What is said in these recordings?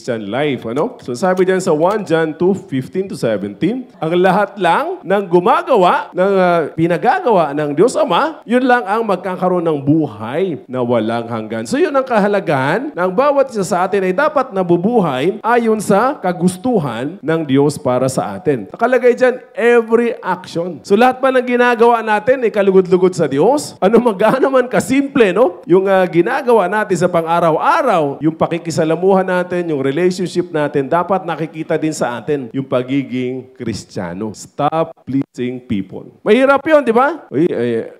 Christian life. Ano? So sabi diyan sa 1 John 2:15-17, ang lahat lang ng gumagawa, ng pinagagawa ng Diyos Ama, yun lang ang magkakaroon ng buhay na walang hanggan. So yun ang kahalagahan ng bawat isa sa atin ay dapat nabubuhay ayon sa kagustuhan ng Diyos para sa atin. Nakalagay diyan, every action. So lahat pa ng ginagawa natin ay kalugod-lugod sa Diyos. Ano magano man kasimple, no? Yung ginagawa natin sa pang-araw-araw, yung pakikisalamuhan natin, yung relationship natin, dapat nakikita din sa atin yung pagiging Kristiyano. Stop pleasing people. Mahirap yun, di ba?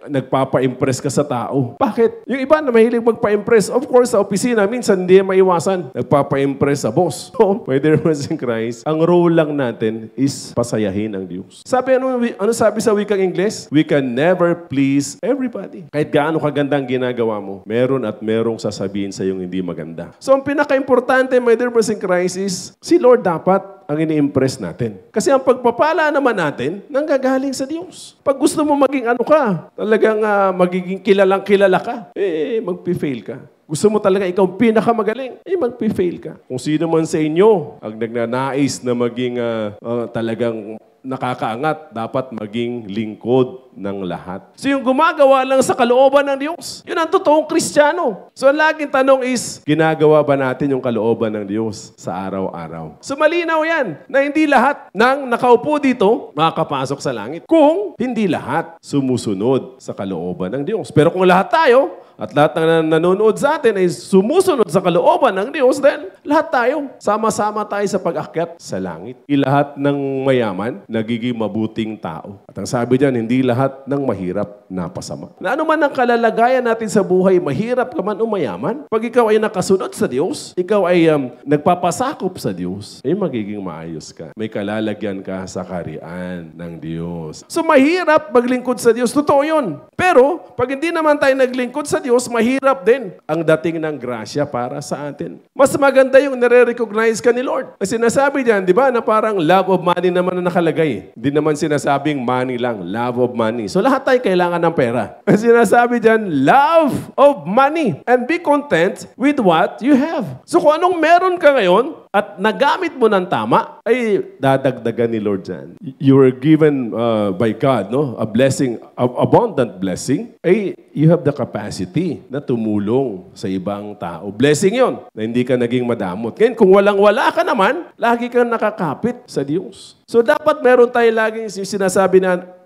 Nagpapa-impress ka sa tao. Bakit? Yung iba na mahilig magpa-impress. Of course, sa opisina, minsan hindi maiwasan. Nagpapa-impress sa boss. So, pwede naman in Christ. Ang role lang natin is pasayahin ang Diyos. Sabi, ano sabi sa wikang Ingles? We can never please everybody. Kahit gaano kagandang ginagawa mo, meron at merong sasabihin sa iyong hindi maganda. So, ang pinaka-importante, my dear brothers in Christ, is si Lord dapat ang ini-impress natin. Kasi ang pagpapala naman natin, nanggagaling sa Diyos. Pag gusto mo maging ano ka, talagang magiging kilalang-kilala ka, magpi-fail ka. Gusto mo talaga ikaw pinakamagaling, magpi-fail ka. Kung sino man sa inyo ang nagnanais na maging talagang nakakaangat, dapat maging lingkod ng lahat. So yung gumagawa lang sa kalooban ng Diyos, yun ang totoong Kristiyano. So ang laging tanong is, ginagawa ba natin yung kalooban ng Diyos sa araw-araw? So malinaw yan, na hindi lahat ng nakaupo dito makakapasok sa langit. Kung hindi lahat sumusunod sa kalooban ng Diyos. Pero kung lahat tayo, at lahat ng nanonood sa atin ay sumusunod sa kalooban ng Diyos, then lahat tayo, sama-sama tayo sa pag-akyat sa langit. Lahat ng mayaman, nagiging mabuting tao. At ang sabi diyan, hindi lahat ng mahirap napasama. Na ano man ang kalalagayan natin sa buhay, mahirap ka man o mayaman, pag ikaw ay nakasunod sa Diyos, ikaw ay nagpapasakop sa Diyos, ay magiging maayos ka. May kalalagyan ka sa kaharian ng Diyos. So mahirap maglingkod sa Diyos. Totoo yun. Pero pag hindi naman tayo naglingkod sa Diyos, mahirap din ang dating ng grasya para sa atin. Mas maganda yung nare-recognize ka ni Lord. Kasi sinasabi diyan, di ba, na parang love of money naman na nakalagay. Hindi naman sinasabing money lang, love of money. So lahat tayo kailangan ng pera. Kasi sinasabi diyan, love of money and be content with what you have. So kung anong meron ka ngayon, at nagamit mo ng tama, ay dadagdagan ni Lord dyan. You were given by God, no? A blessing, abundant blessing, ay you have the capacity na tumulong sa ibang tao. Blessing yon na hindi ka naging madamot. Ngayon, kung walang-wala ka naman, lagi kang nakakapit sa Diyos. So dapat meron tayo laging sinasabi na,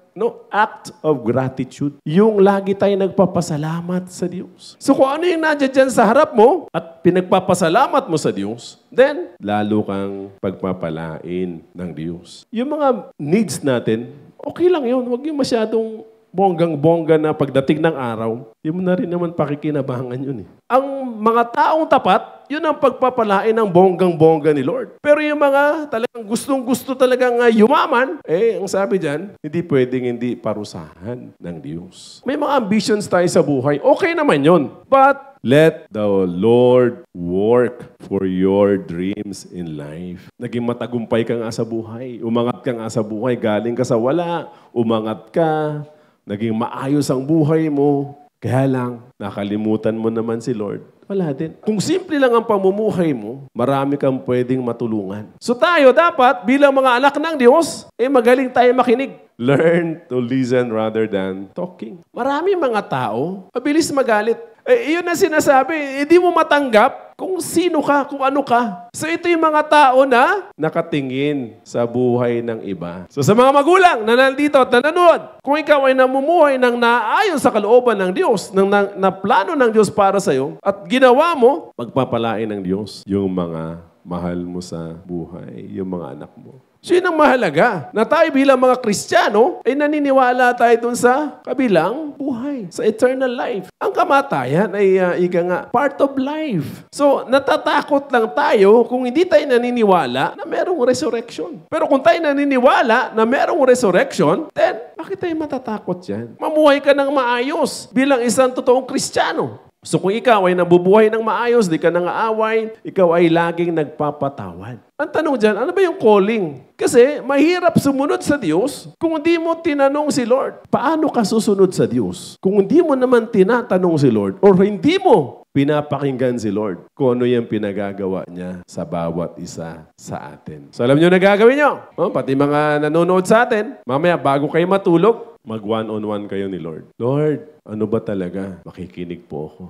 act of gratitude. Yung lagi tayo nagpapasalamat sa Diyos. So kung ano yung nandiyan dyan sa harap mo at pinagpapasalamat mo sa Diyos, then lalo kang pagpapalain ng Diyos. Yung mga needs natin, okay lang yun. Huwag yung masyadong bonggang-bongga na pagdating ng araw, yun na rin naman pakikinabangan yun. Ang mga taong tapat, yun ang pagpapalain ng bonggang-bongga ni Lord. Pero yung mga talagang gustong-gusto talagang yumaman, ang sabi dyan, hindi pwedeng hindi parusahan ng Diyos. May mga ambitions tayo sa buhay, okay naman yun. But let the Lord work for your dreams in life. Naging matagumpay ka nga sa buhay, umangat ka nga sa buhay, galing ka sa wala, umangat ka, naging maayos ang buhay mo, kaya lang, nakalimutan mo naman si Lord. Wala din. Kung simple lang ang pamumuhay mo, marami kang pwedeng matulungan. So tayo dapat, bilang mga anak ng Diyos, magaling tayo makinig. Learn to listen rather than talking. Marami mga tao, mabilis magalit. Iyon na sinasabi, hindi mo matanggap kung sino ka, kung ano ka. So ito yung mga tao na nakatingin sa buhay ng iba. So sa mga magulang na nandito at nanonood, kung ikaw ay namumuhay ng naayon sa kalooban ng Diyos, na plano ng Diyos para sa iyo, at ginawa mo, magpapalain ng Diyos yung mga mahal mo sa buhay, yung mga anak mo. So yun ang mahalaga, na tayo bilang mga Kristiyano ay naniniwala tayo dun sa kabilang buhay, sa eternal life. Ang kamatayan ay part of life. So natatakot lang tayo kung hindi tayo naniniwala na merong resurrection. Pero kung tayo naniniwala na merong resurrection, then bakit tayo matatakot yan? Mamuhay ka ng maayos bilang isang totoong Kristiyano. So kung ikaw ay nabubuhay ng maayos, di ka nang-aaway, ikaw ay laging nagpapatawad. Ang tanong dyan, ano ba yung calling? Kasi mahirap sumunod sa Diyos kung hindi mo tinanong si Lord. Paano ka susunod sa Diyos? Kung hindi mo naman tinatanong si Lord or hindi mo pinapakinggan si Lord kung ano yung pinagagawa niya sa bawat isa sa atin. So alam niyo na gagawin niyo. Pati mga nanonood sa atin, mamaya bago kayo matulog, mag one-on-one kayo ni Lord. Lord, ano ba talaga? Makikinig po ako.